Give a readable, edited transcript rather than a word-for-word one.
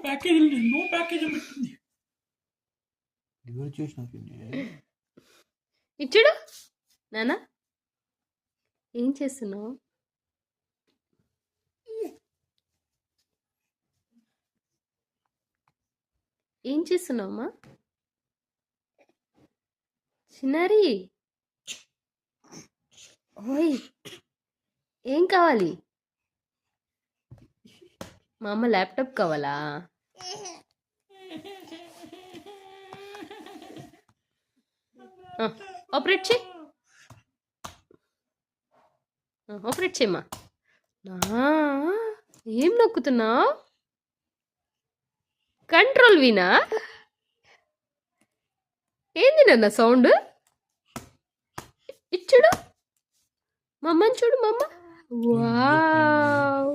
ప్యాకేజీలు ఎన్నో ప్యాకేజీలు పెట్టింది. ఎవరు చూసినా ఇచ్చుడు నాన్న, ఏం చేస్తున్నావు? ఏం చేస్తున్నావమ్మా చిన్నారి? ఓయ్, ఏం కావాలి? మా అమ్మ ల్యాప్టాప్ కావాలా? ఆపరేట్ చేయి, ఆపరేట్ చేయమ్మా. ఏం నొక్కుతున్నావు? Control vena? ఏంది నాన్న సౌండ్? ఇచ్చుడు, మమ్మని చూడు, మమ్మ. వావ్,